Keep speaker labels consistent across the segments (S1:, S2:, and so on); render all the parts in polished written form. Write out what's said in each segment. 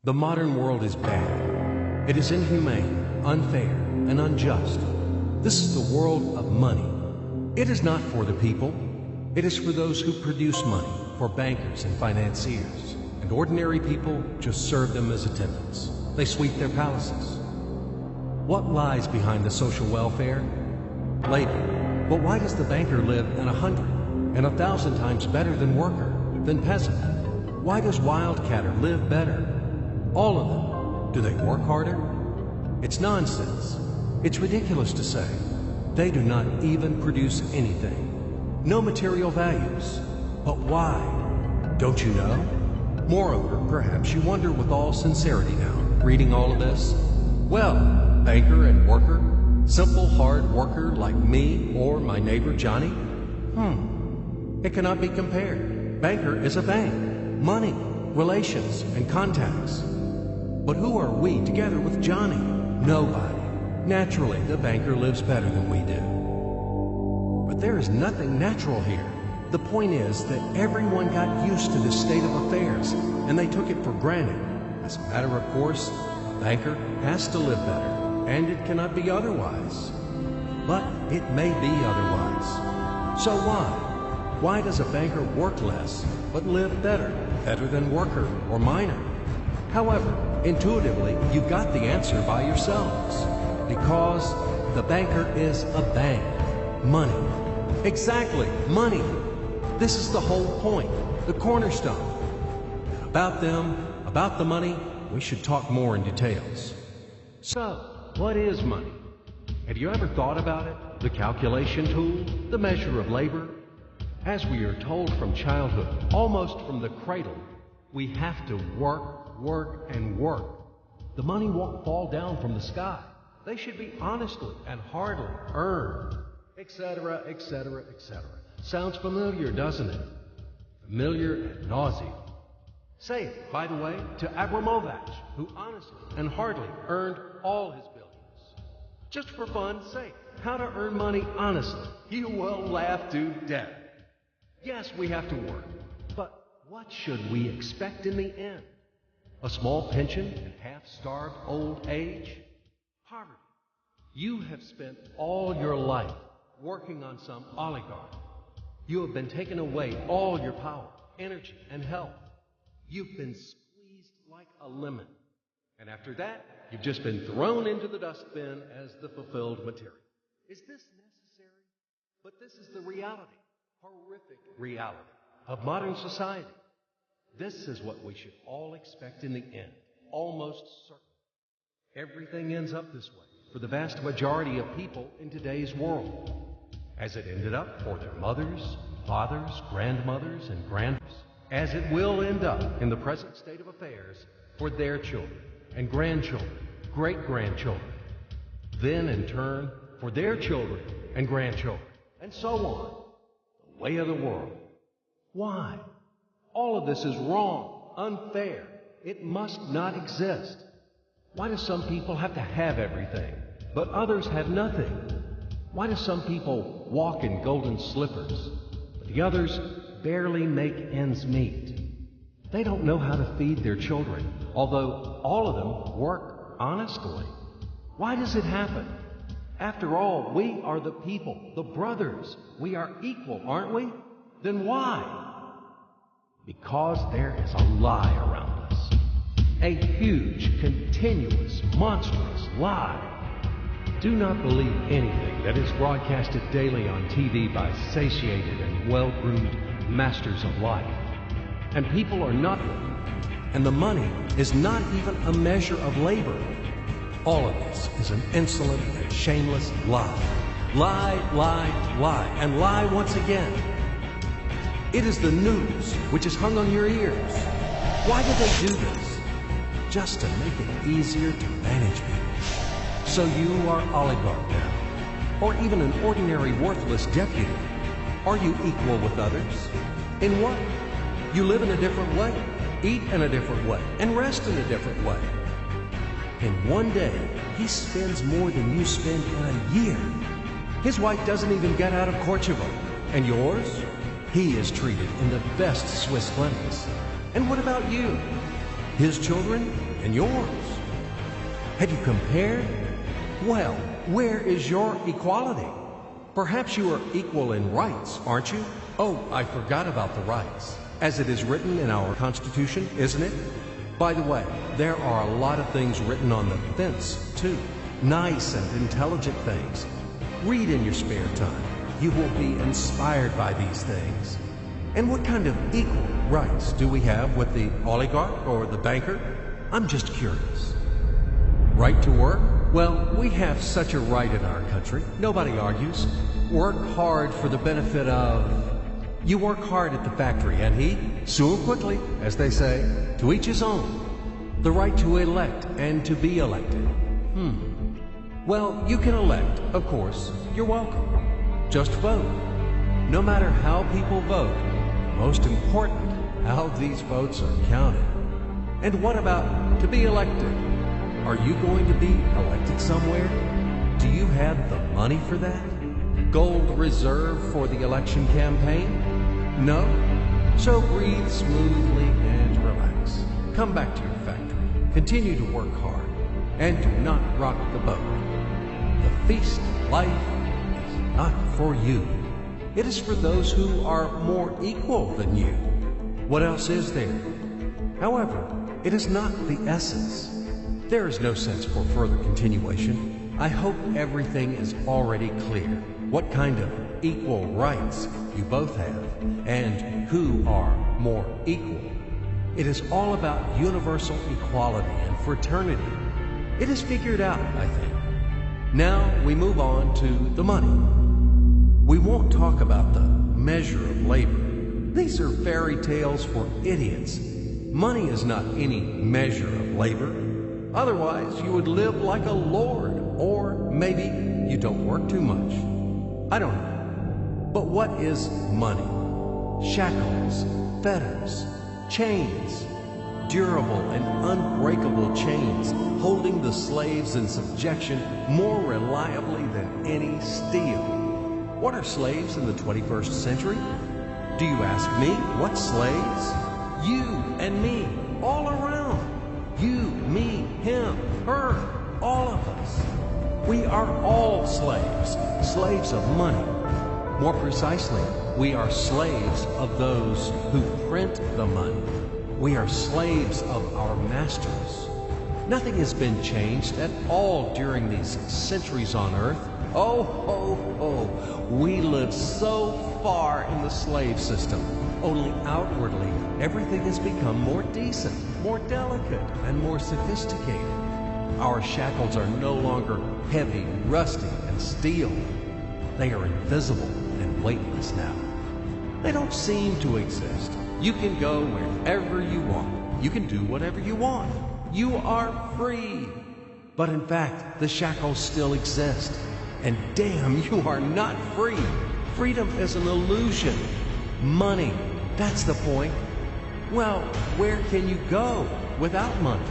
S1: The modern world is bad. It is inhumane, unfair, and unjust. This is the world of money. It is not for the people. It is for those who produce money, for bankers and financiers. And ordinary people just serve them as attendants. They sweep their palaces. What lies behind the social welfare? Labor. But why does the banker live in 100 and 1,000 times better than worker, than peasant? Why does wildcatter live better? All of them. Do they work harder? It's nonsense. It's ridiculous to say. They do not even produce anything. No material values. But why? Don't you know? Moreover, perhaps you wonder with all sincerity now, reading all of this. Well, banker and worker, simple hard worker like me or my neighbor Johnny? It cannot be compared. Banker is a bank. Money, relations, and contacts. But who are we together with Johnny? Nobody. Naturally, the banker lives better than we do. But there is nothing natural here. The point is that everyone got used to this state of affairs, and they took it for granted. As a matter of course, a banker has to live better, and it cannot be otherwise. But it may be otherwise. So why? Why does a banker work less, but live better than worker or miner? However, intuitively, you got the answer by yourselves. Because the banker is a bank. Money. Exactly, money. This is the whole point, the cornerstone. About them, about the money, we should talk more in details. So, what is money? Have you ever thought about it? The calculation tool, the measure of labor? As we are told from childhood, almost from the cradle, we have to work, work, and work. The money won't fall down from the sky. They should be honestly and hardly earned, etc., etc., etc. Sounds familiar, doesn't it? Familiar and nauseating. Say it, by the way, to Abramovich, who honestly and hardly earned all his billions. Just for fun's sake, how to earn money honestly. You will laugh to death. Yes, we have to work, but what should we expect in the end? A small pension and half-starved old age? Poverty. You have spent all your life working on some oligarch. You have been taken away all your power, energy, and health. You've been squeezed like a lemon. And after that, you've just been thrown into the dustbin as the fulfilled material. Is this necessary? But this is the reality, horrific reality of modern society. This is what we should all expect in the end, almost certain. Everything ends up this way for the vast majority of people in today's world, as it ended up for their mothers, fathers, grandmothers, and grandfathers, as it will end up in the present state of affairs for their children and grandchildren, great-grandchildren, then in turn for their children and grandchildren, and so on. The way of the world. Why? All of this is wrong, unfair. It must not exist. Why do some people have to have everything, but others have nothing? Why do some people walk in golden slippers, but the others barely make ends meet? They don't know how to feed their children, although all of them work honestly. Why does it happen? After all, we are the people, the brothers. We are equal, aren't we? Then why? Because there is a lie around us. A huge, continuous, monstrous lie. Do not believe anything that is broadcasted daily on TV by satiated and well-groomed masters of life. And people are not looking. And the money is not even a measure of labor. All of this is an insolent and shameless lie. Lie, lie, lie, and lie once again. It is the news which is hung on your ears. Why did they do this? Just to make it easier to manage people. So you are oligarch now, or even an ordinary worthless deputy. Are you equal with others? In what? You live in a different way, eat in a different way, and rest in a different way. In one day, he spends more than you spend in a year. His wife doesn't even get out of Kosovo. And yours? He is treated in the best Swiss clinics. And what about you? his children and yours. Have you compared? Well, where is your equality? Perhaps you are equal in rights, aren't you? Oh, I forgot about the rights. As it is written in our Constitution, isn't it? By the way, there are a lot of things written on the fence, too. Nice and intelligent things. Read in your spare time. You will be inspired by these things. And what kind of equal rights do we have with the oligarch or the banker? I'm just curious. Right to work? Well, we have such a right in our country. Nobody argues. Work hard for the benefit of... You work hard at the factory, and he, soon quickly, as they say, to each his own. The right to elect and to be elected. Well, you can elect, of course. You're welcome. Just vote. No matter how people vote, most important, how these votes are counted. And what about to be elected? Are you going to be elected somewhere? Do you have the money for that? Gold reserve for the election campaign? No? So breathe smoothly and relax. Come back to your factory. Continue to work hard. And do not rock the boat. The feast of life is not for you. It is for those who are more equal than you. What else is there? However, it is not the essence. There is no sense for further continuation. I hope everything is already clear. What kind of equal rights you both have, and who are more equal. It is all about universal equality and fraternity. It is figured out, I think. Now we move on to the money. We won't talk about the measure of labor. These are fairy tales for idiots. Money is not any measure of labor. Otherwise, you would live like a lord, or maybe you don't work too much. I don't know. But what is money? Shackles, fetters, chains, durable and unbreakable chains holding the slaves in subjection more reliably than any steel. What are slaves in the 21st century? Do you ask me? What slaves? You and me, all around. You, me, him, her, all of us. We are all slaves, slaves of money. More precisely, we are slaves of those who print the money. We are slaves of our masters. Nothing has been changed at all during these centuries on earth. Oh, ho, ho. We live so far in the slave system. Only outwardly, everything has become more decent, more delicate, and more sophisticated. Our shackles are no longer heavy, rusty, and steel. They are invisible and weightless now. They don't seem to exist. You can go wherever you want. You can do whatever you want. You are free. But in fact, the shackles still exist. And damn, you are not free. Freedom is an illusion. Money, that's the point. Well, where can you go without money?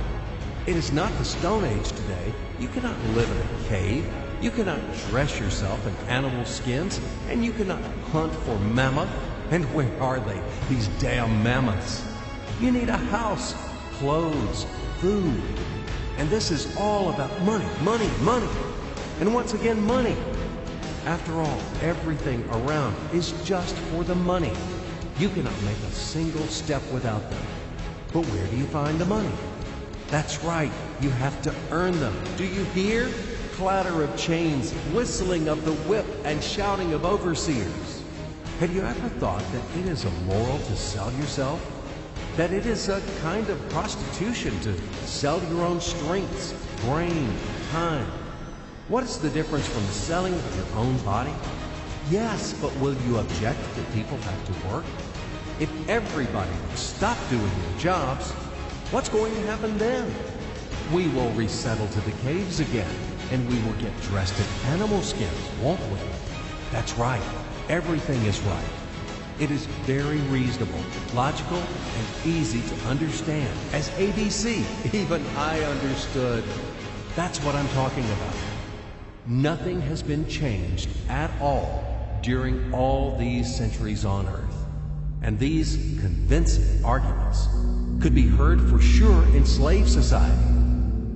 S1: It is not the Stone Age today. You cannot live in a cave. You cannot dress yourself in animal skins. And you cannot hunt for mammoth. And where are they, these damn mammoths? You need a house, clothes, food. And this is all about money, money, money. And once again, money. After all, everything around is just for the money. You cannot make a single step without them. But where do you find the money? That's right, you have to earn them. Do you hear? Clatter of chains, whistling of the whip, and shouting of overseers. Have you ever thought that it is immoral to sell yourself? That it is a kind of prostitution to sell your own strengths, brain, time? What is the difference from the selling of your own body? Yes, but will you object that people have to work? If everybody would stop doing their jobs, what's going to happen then? We will resettle to the caves again, and we will get dressed in animal skins, won't we? That's right. Everything is right. It is very reasonable, logical, and easy to understand. As ABC, even I understood. That's what I'm talking about. Nothing has been changed at all during all these centuries on Earth. And these convincing arguments could be heard for sure in slave society,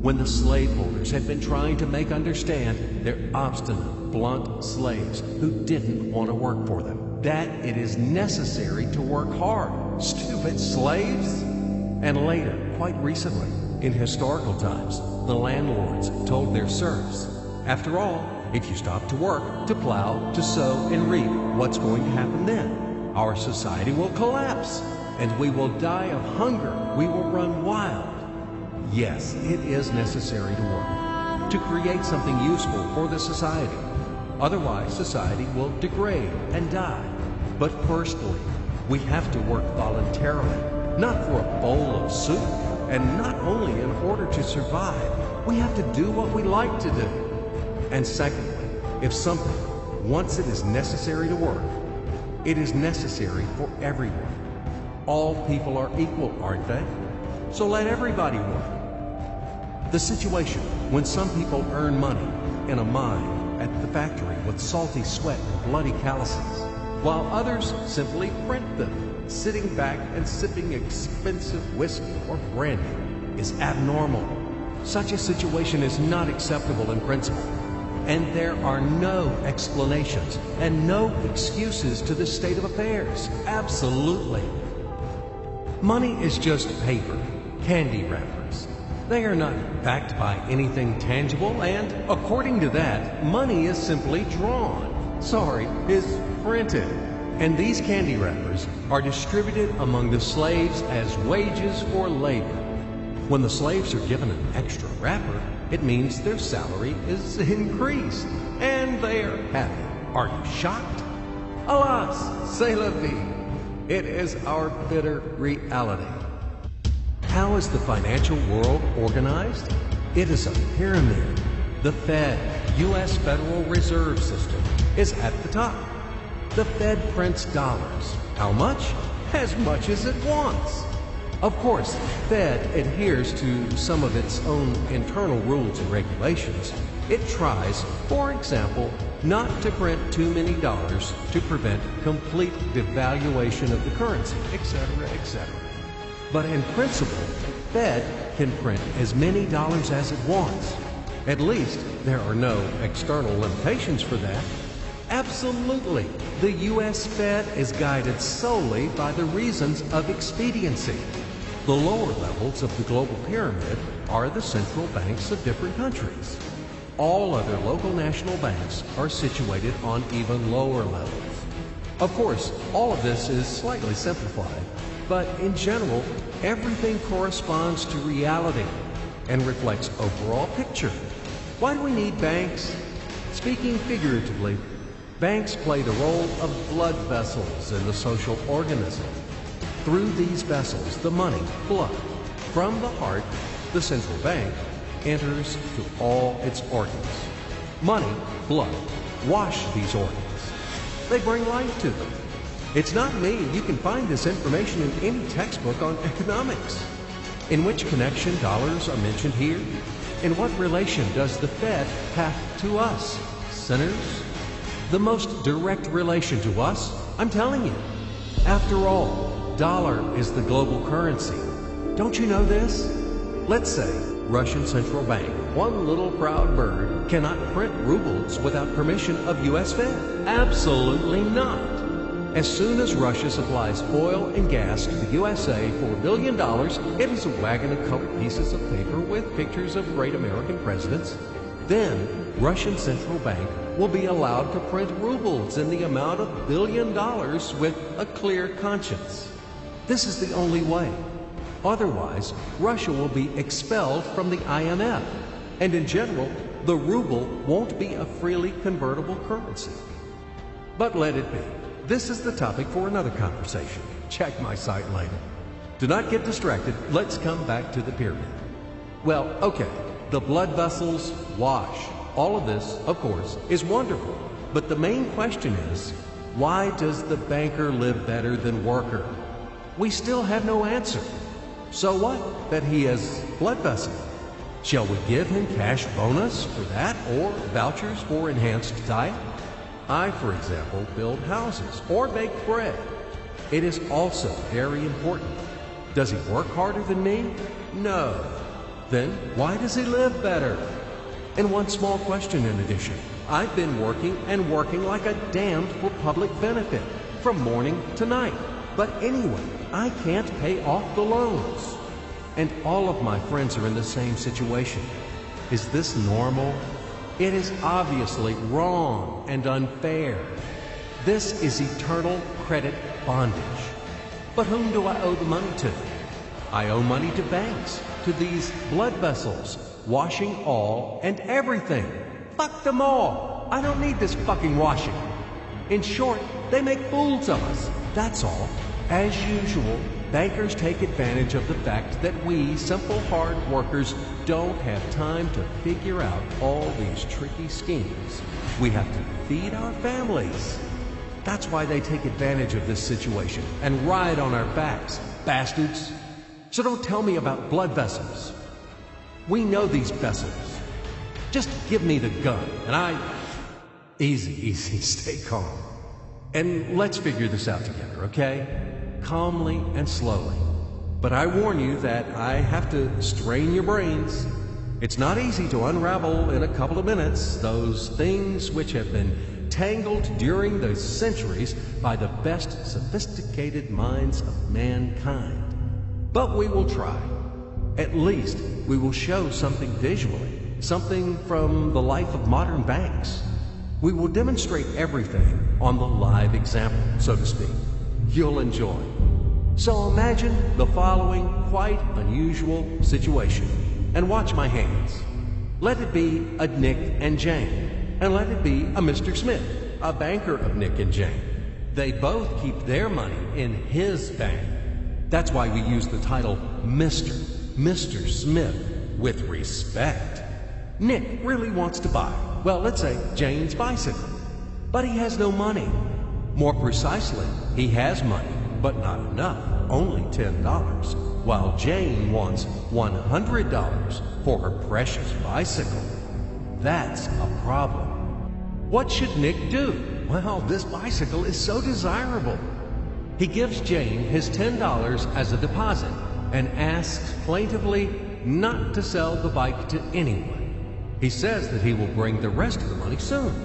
S1: when the slaveholders had been trying to make understand their obstinate, blunt slaves who didn't want to work for them that it is necessary to work hard. Stupid slaves! And later, quite recently, in historical times, the landlords told their serfs, after all, if you stop to work, to plow, to sow, and reap, what's going to happen then? Our society will collapse, and we will die of hunger. We will run wild. Yes, it is necessary to work, to create something useful for the society. Otherwise, society will degrade and die. But firstly, we have to work voluntarily, not for a bowl of soup, and not only in order to survive. We have to do what we like to do. And secondly, if something, once it is necessary to work, it is necessary for everyone. All people are equal, aren't they? So let everybody work. The situation when some people earn money in a mine at the factory with salty sweat and bloody calluses, while others simply print them, sitting back and sipping expensive whiskey or brandy, is abnormal. Such a situation is not acceptable in principle, and there are no explanations and no excuses to this state of affairs. Absolutely. Money is just paper, candy wrappers. They are not backed by anything tangible, and according to that, money is simply is printed. And these candy wrappers are distributed among the slaves as wages for labor. When the slaves are given an extra wrapper, it means their salary is increased, and they are happy. Are you shocked? Alas, c'est la vie. It is our bitter reality. How is the financial world organized? It is a pyramid. The Fed, U.S. Federal Reserve System, is at the top. The Fed prints dollars. How much? As much as it wants. Of course, the Fed adheres to some of its own internal rules and regulations. It tries, for example, not to print too many dollars to prevent complete devaluation of the currency, etc., etc. But in principle, the Fed can print as many dollars as it wants. At least, there are no external limitations for that. Absolutely, the U.S. Fed is guided solely by the reasons of expediency. The lower levels of the global pyramid are the central banks of different countries. All other local national banks are situated on even lower levels. Of course, all of this is slightly simplified, but in general, everything corresponds to reality and reflects overall picture. Why do we need banks? Speaking figuratively, banks play the role of blood vessels in the social organism. Through these vessels, the money, blood, from the heart, the central bank, enters to all its organs. Money, blood, wash these organs. They bring life to them. It's not me. You can find this information in any textbook on economics. In which connection dollars are mentioned here? In what relation does the Fed have to us, sinners? The most direct relation to us, I'm telling you. After all, dollar is the global currency. Don't you know this? Let's say Russian Central Bank, one little proud bird, cannot print rubles without permission of U.S. Fed. Absolutely not. As soon as Russia supplies oil and gas to the USA for $1 billion, it is a wagon of colored pieces of paper with pictures of great American presidents. Then, Russian Central Bank will be allowed to print rubles in the amount of $1 billion with a clear conscience. This is the only way. Otherwise, Russia will be expelled from the IMF, and in general, the ruble won't be a freely convertible currency. But let it be. This is the topic for another conversation. Check my site later. Do not get distracted. Let's come back to the pyramid. Well, okay, the blood vessels wash. All of this, of course, is wonderful. But the main question is, why does the banker live better than worker? We still have no answer. So what that he has blood vessels? Shall we give him cash bonus for that or vouchers for enhanced diet? I, for example, build houses or bake bread. It is also very important. Does he work harder than me? No. Then why does he live better? And one small question in addition. I've been working and working like a damned for public benefit from morning to night. But anyway, I can't pay off the loans. And all of my friends are in the same situation. Is this normal? It is obviously wrong and unfair. This is eternal credit bondage. But whom do I owe the money to? I owe money to banks, to these blood vessels, washing all and everything. Fuck them all. I don't need this fucking washing. In short, they make fools of us. That's all. As usual, bankers take advantage of the fact that we, simple hard workers, don't have time to figure out all these tricky schemes. We have to feed our families. That's why they take advantage of this situation and ride on our backs, bastards. So don't tell me about blood vessels. We know these vessels. Just give me the gun and Easy, stay calm. And let's figure this out together, okay? Calmly and slowly. But I warn you that I have to strain your brains. It's not easy to unravel in a couple of minutes those things which have been tangled during the centuries by the best sophisticated minds of mankind. But we will try. At least we will show something visually, something from the life of modern banks. We will demonstrate everything on the live example, so to speak. You'll enjoy. So imagine the following quite unusual situation, and watch my hands. Let it be a Nick and Jane, and let it be a Mr. Smith, a banker of Nick and Jane. They both keep their money in his bank. That's why we use the title Mr. Smith, with respect. Nick really wants to buy, well, let's say Jane's bicycle, but he has no money. More precisely, he has money, but not enough, only $10, while Jane wants $100 for her precious bicycle. That's a problem. What should Nick do? Well, this bicycle is so desirable. He gives Jane his $10 as a deposit and asks plaintively not to sell the bike to anyone. He says that he will bring the rest of the money soon.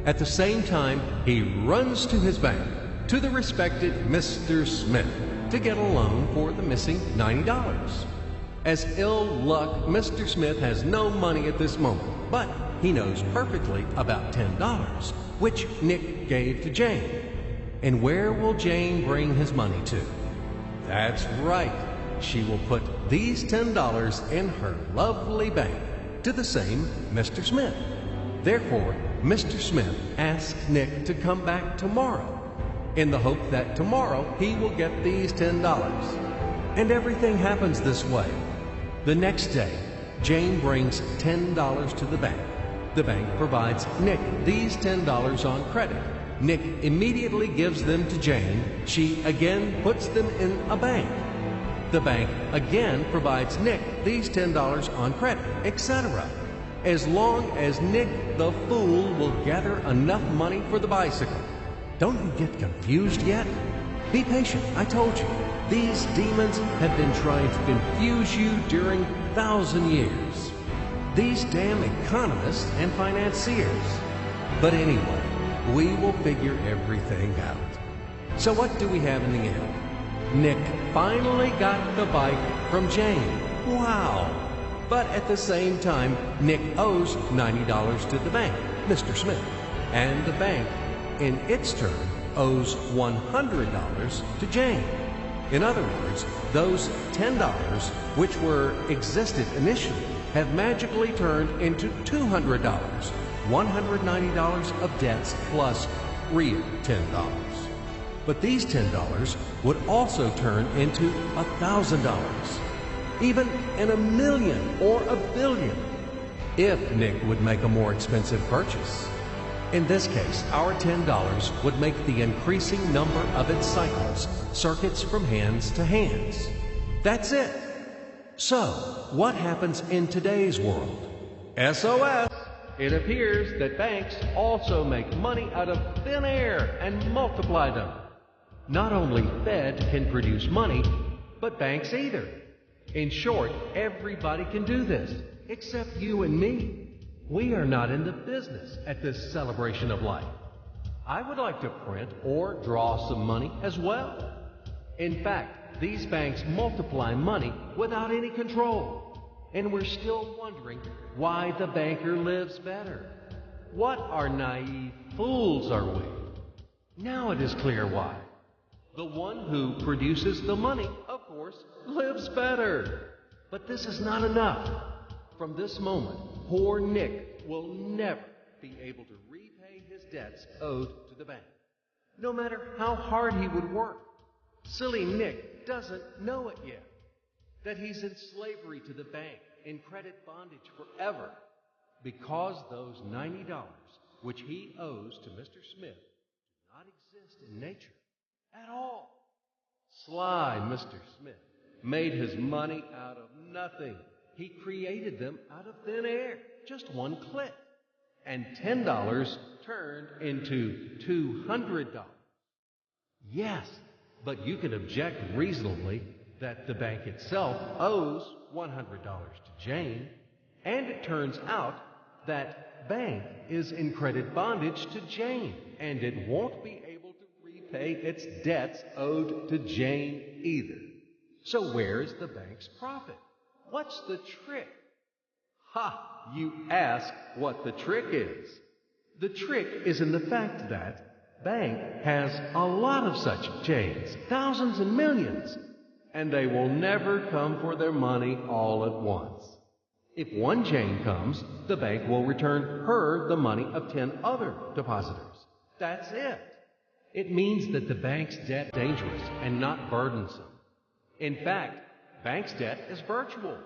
S1: At the same time, he runs to his bank, to the respected Mr. Smith, to get a loan for the missing $90. As ill luck, Mr. Smith has no money at this moment, but he knows perfectly about $10, which Nick gave to Jane. And where will Jane bring his money to? That's right. She will put these $10 in her lovely bank to the same Mr. Smith. Therefore, Mr. Smith asks Nick to come back tomorrow in the hope that tomorrow he will get these $10. And everything happens this way. The next day, Jane brings $10 to the bank. The bank provides Nick these $10 on credit. Nick immediately gives them to Jane. She again puts them in a bank. The bank again provides Nick these $10 on credit, etc. As long as Nick the fool will gather enough money for the bicycle. Don't you get confused yet? Be patient, I told you. These demons have been trying to confuse you during 1,000 years. These damn economists and financiers. But anyway, we will figure everything out. So what do we have in the end? Nick finally got the bike from Jane. Wow! But at the same time, Nick owes $90 to the bank, Mr. Smith. And the bank, in its turn, owes $100 to Jane. In other words, those $10, which existed initially, have magically turned into $200, $190 of debts plus real $10. But these $10 would also turn into $1,000, even in $1 million or $1 billion, if Nick would make a more expensive purchase. In this case, our $10 would make the increasing number of its cycles, circuits from hands to hands. That's it. So, what happens in today's world? SOS! It appears that banks also make money out of thin air and multiply them. Not only Fed can produce money, but banks either. In short, everybody can do this, except you and me. We are not in the business at this celebration of life. I would like to print or draw some money as well. In fact, these banks multiply money without any control. And we're still wondering why the banker lives better. What are naive fools are we? Now it is clear why. The one who produces the money, of course, lives better. But this is not enough. From this moment, poor Nick will never be able to repay his debts owed to the bank, no matter how hard he would work. Silly Nick doesn't know it yet, that he's in slavery to the bank, in credit bondage forever, because those $90 which he owes to Mr. Smith do not exist in nature at all. Sly Mr. Smith made his money out of nothing. He created them out of thin air, just one click. And $10 turned into $200. Yes, but you can object reasonably that the bank itself owes $100 to Jane, and it turns out that bank is in credit bondage to Jane, and it won't be able to repay its debts owed to Jane either. So where's the bank's profit? What's the trick? Ha! You ask what the trick is. The trick is in the fact that bank has a lot of such Janes, thousands and millions, and they will never come for their money all at once. If one Jane comes, the bank will return her the money of 10 other depositors. That's it. It means that the bank's debt is dangerous and not burdensome. In fact, bank's debt is virtual.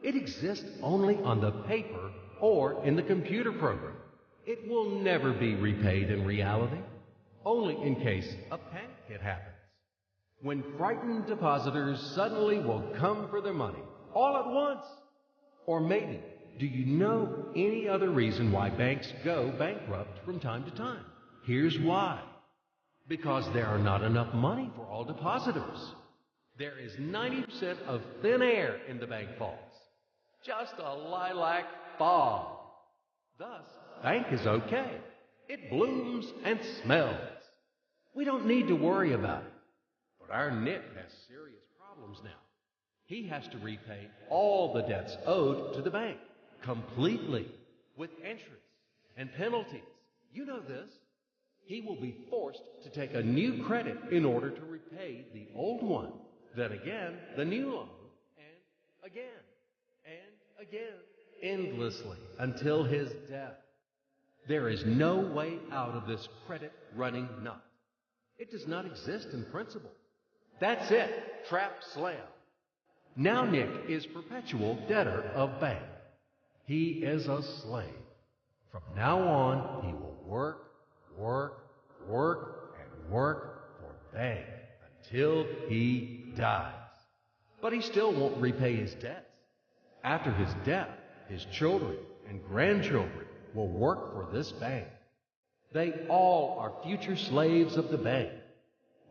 S1: It exists only on the paper or in the computer program. It will never be repaid in reality, only in case a panic hit happens, when frightened depositors suddenly will come for their money all at once. Or maybe, do you know any other reason why banks go bankrupt from time to time? Here's why. Because there are not enough money for all depositors. There is 90% of thin air in the bank vaults. Just a lilac fog. Thus, bank is okay. It blooms and smells. We don't need to worry about it. But our Nick has serious problems now. He has to repay all the debts owed to the bank, completely, with interest and penalties. You know this. He will be forced to take a new credit in order to repay the old one. Then again, the new loan, and again, endlessly, until his death. There is no way out of this credit running knot. It does not exist in principle. That's it. Trap slam. Now Nick is perpetual debtor of bank. He is a slave. From now on, he will work for bank until he dies. But he still won't repay his debts. After his death, his children and grandchildren will work for this bank. They all are future slaves of the bank.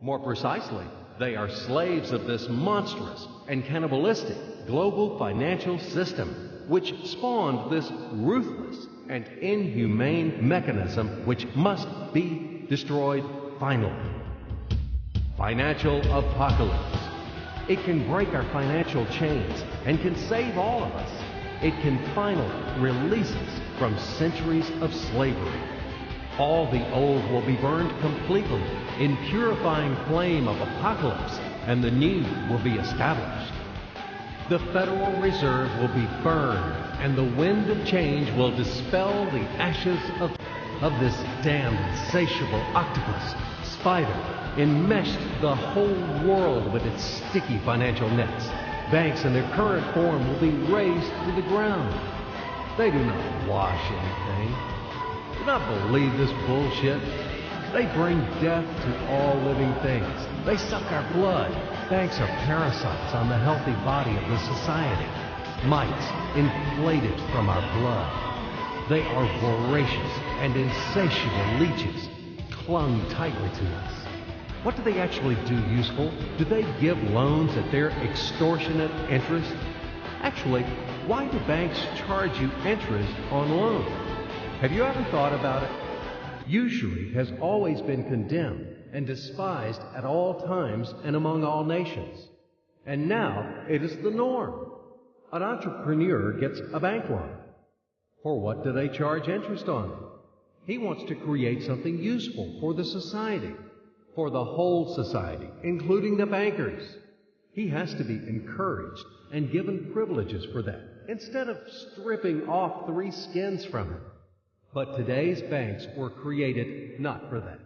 S1: More precisely, they are slaves of this monstrous and cannibalistic global financial system, which spawned this ruthless and inhumane mechanism which must be destroyed finally. Financial apocalypse. It can break our financial chains and can save all of us. It can finally release us from centuries of slavery. All the old will be burned completely in purifying flame of apocalypse, and the new will be established. The Federal Reserve will be burned, and the wind of change will dispel the ashes of this damned insatiable octopus spider enmeshed the whole world with its sticky financial nets. Banks in their current form will be razed to the ground. They do not wash anything. Do not believe this bullshit. They bring death to all living things. They suck our blood. Banks are parasites on the healthy body of the society. Mites inflated from our blood. They are voracious and insatiable leeches, clung tightly to us. What do they actually do useful? Do they give loans at their extortionate interest? Actually, why do banks charge you interest on loans? Have you ever thought about it? Usury has always been condemned and despised at all times and among all nations. And now it is the norm. An entrepreneur gets a bank loan. For what do they charge interest on it? He wants to create something useful for the society, for the whole society, including the bankers. He has to be encouraged and given privileges for that, instead of stripping off 3 skins from him. But today's banks were created not for that.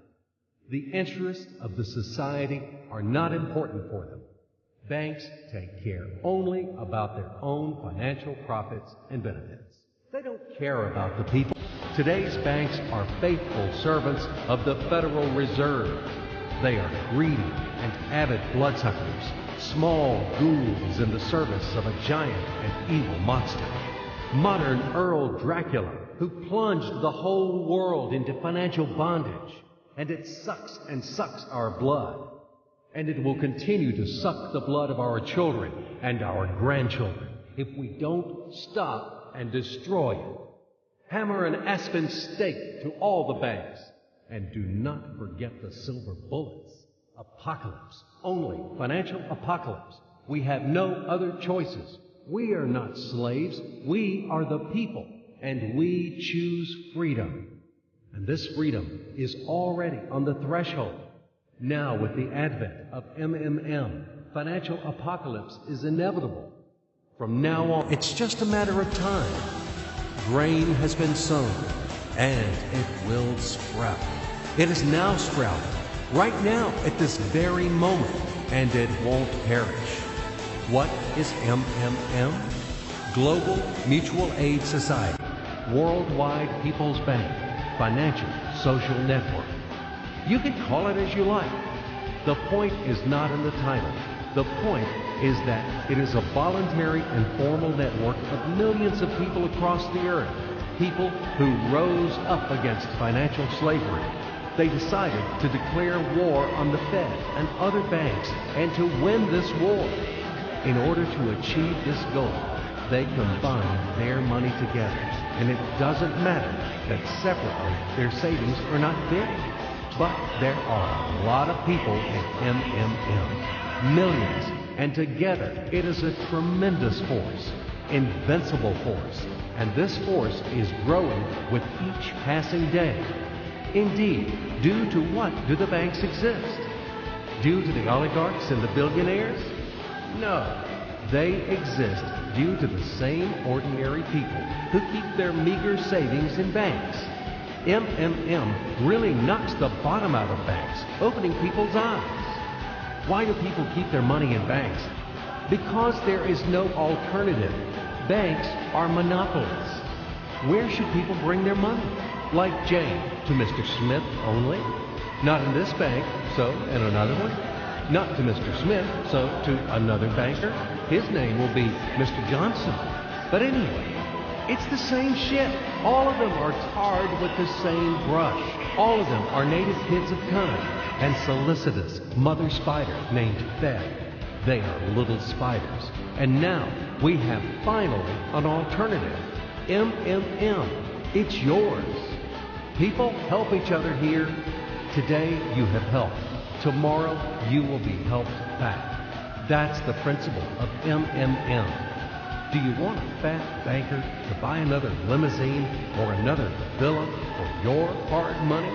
S1: The interests of the society are not important for them. Banks take care only about their own financial profits and benefits. They don't care about the people. Today's banks are faithful servants of the Federal Reserve. They are greedy and avid bloodsuckers, small ghouls in the service of a giant and evil monster. Modern Earl Dracula, who plunged the whole world into financial bondage, and it sucks and sucks our blood. And it will continue to suck the blood of our children and our grandchildren if we don't stop and destroy it. Hammer an aspen stake to all the banks. And do not forget the silver bullets. Apocalypse. Only financial apocalypse. We have no other choices. We are not slaves. We are the people. And we choose freedom. And this freedom is already on the threshold. Now, with the advent of MMM, financial apocalypse is inevitable. From now on, it's just a matter of time. Grain has been sown, and it will sprout. It is now sprouting, right now, at this very moment, and it won't perish. What is MMM? Global Mutual Aid Society, Worldwide People's Bank, Financial Social Network. You can call it as you like. The point is not in the title. The point is that it is a voluntary and formal network of millions of people across the earth, people who rose up against financial slavery. They decided to declare war on the Fed and other banks and to win this war. In order to achieve this goal, they combined their money together. And it doesn't matter that separately their savings are not big. But there are a lot of people in MMM, millions, and together it is a tremendous force, invincible force, and this force is growing with each passing day. Indeed, due to what do the banks exist? Due to the oligarchs and the billionaires? No, they exist due to the same ordinary people who keep their meager savings in banks. MMM really knocks the bottom out of banks, opening people's eyes. Why do people keep their money in banks? Because there is no alternative. Banks are monopolies. Where should people bring their money? Like Jane, to Mr. Smith only? Not in this bank, so in another one? Not to Mr. Smith, so to another banker? His name will be Mr. Johnson. But anyway, it's the same shit. All of them are tarred with the same brush. All of them are native kids of kind and solicitous mother spider named Fed. They are little spiders. And now we have finally an alternative. MMM. It's yours. People help each other here. Today you have helped. Tomorrow you will be helped back. That's the principle of MMM. Do you want a fat banker to buy another limousine or another villa for your hard money?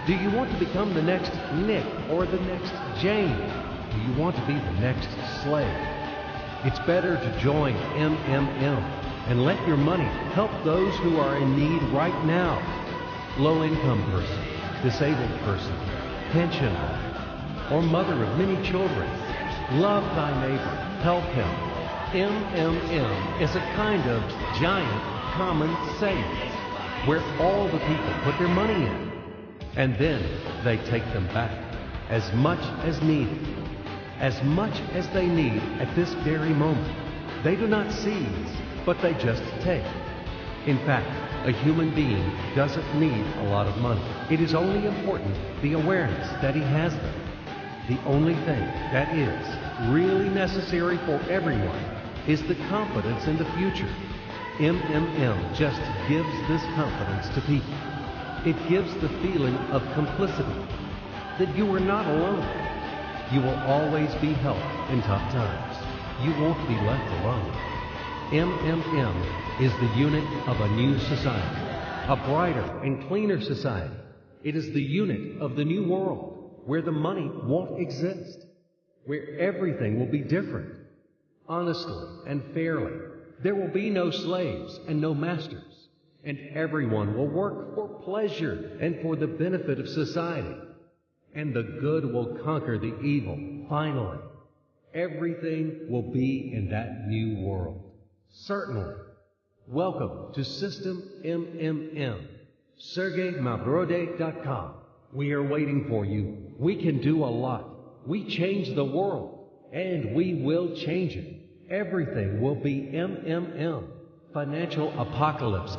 S1: Do you want to become the next Nick or the next Jane? Do you want to be the next slave? It's better to join MMM and let your money help those who are in need right now. Low-income person, disabled person, pensioner, or mother of many children. Love thy neighbor. Help him. MMM is a kind of giant common savings where all the people put their money in, and then they take them back as much as needed, as much as they need at this very moment. They do not seize, but they just take. In fact, a human being doesn't need a lot of money. It is only important the awareness that he has them. The only thing that is really necessary for everyone is the confidence in the future. MMM just gives this confidence to people. It gives the feeling of complicity, that you are not alone. You will always be helped in tough times. You won't be left alone. MMM is the unit of a new society, a brighter and cleaner society. It is the unit of the new world, where the money won't exist, where everything will be different, honestly and fairly. There will be no slaves and no masters, and everyone will work for pleasure and for the benefit of society. And the good will conquer the evil, finally. Everything will be in that new world. Certainly. Welcome to System MMM. SergeyMavroday.com. We are waiting for you. We can do a lot. We change the world, and we will change it. Everything will be MMM. Financial apocalypse.